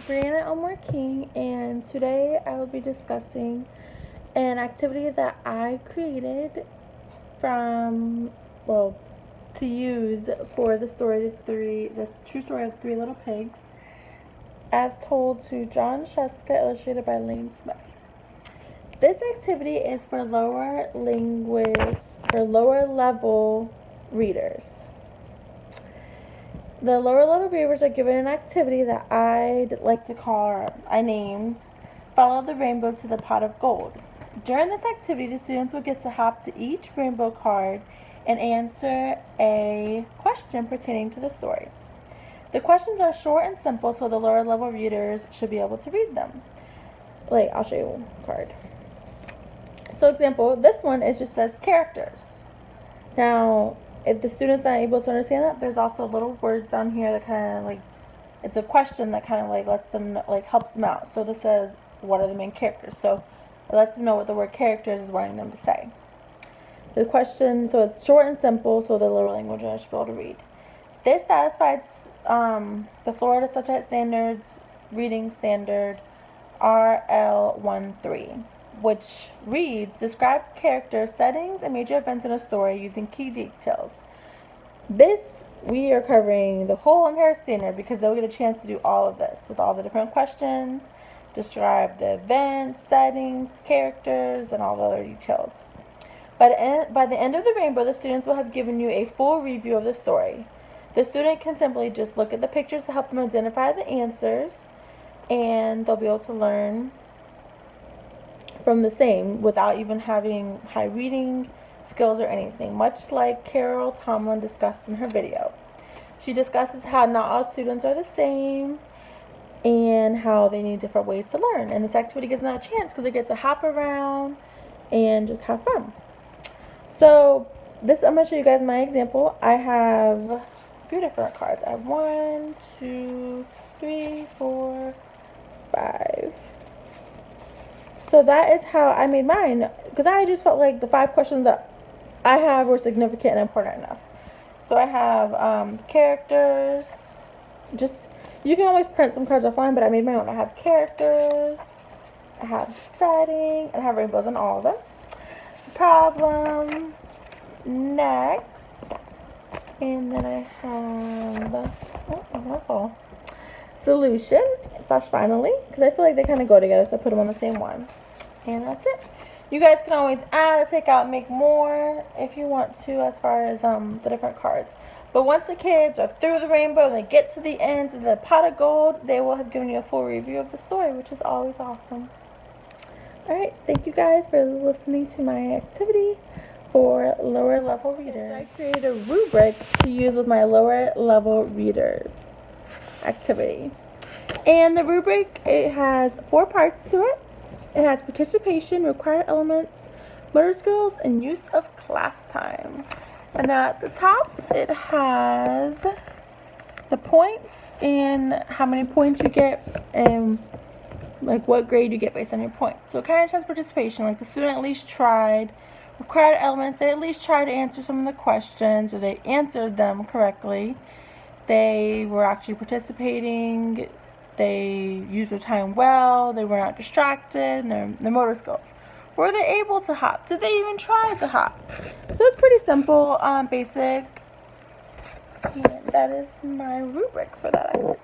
Brianna Elmore King, and today I will be discussing an activity that I created to use for the true story of the Three Little Pigs, as told to John Sheska, illustrated by Lane Smith. This activity is for lower level readers. The lower level readers are given an activity that I named Follow the Rainbow to the Pot of Gold. During this activity, the students will get to hop to each rainbow card and answer a question pertaining to the story. The questions are short and simple, so the lower level readers should be able to read them. I'll show you a card. So example, this one just says characters. Now, if the student's not able to understand that, there's also little words down here that kind of it's a question that kind of lets them, helps them out. So this says, what are the main characters? So it lets them know what the word characters is wanting them to say. The question, so it's short and simple, so the lower language learners should be able to read. This satisfies the Florida Subject Standards Reading Standard RL13, which reads, describe characters, settings, and major events in a story using key details. We are covering the whole entire standard because they'll get a chance to do all of this with all the different questions, describe the events, settings, characters, and all the other details. By the end of the rainbow, the students will have given you a full review of the story. The student can simply just look at the pictures to help them identify the answers, and they'll be able to learn from the same without even having high reading skills or anything, much like Carol Tomlin discussed in her video. She discusses how not all students are the same and how they need different ways to learn. And this activity gives them a chance because they get to hop around and just have fun. So I'm going to show you guys my example. I have a few different cards. I have 1, 2, 3, 4, 5. So that is how I made mine, because I just felt like the 5 questions that I have were significant and important enough. So I have characters. You can always print some cards offline, but I made my own. I have characters, I have setting, and I have rainbows on all of them. Problem, next, and then I have solution / finally, because I feel like they kind of go together, so I put them on the same one. And that's it. You guys can always add or take out, make more if you want to, as far as the different cards. But once the kids are through the rainbow and they get to the end of the pot of gold, they will have given you a full review of the story, which is always awesome. Alright, thank you guys for listening to my activity for lower level readers. So I created a rubric to use with my lower level readers activity. And the rubric, it has 4 parts to it. It has participation, required elements, motor skills, and use of class time. And at the top, it has the points and how many points you get and what grade you get based on your points. So it kind of has participation, the student at least tried. Required elements, they at least tried to answer some of the questions, or they answered them correctly. They were actually participating. They used their time well. They were not distracted. And their motor skills. Were they able to hop? Did they even try to hop? So it's pretty simple, basic. And that is my rubric for that activity.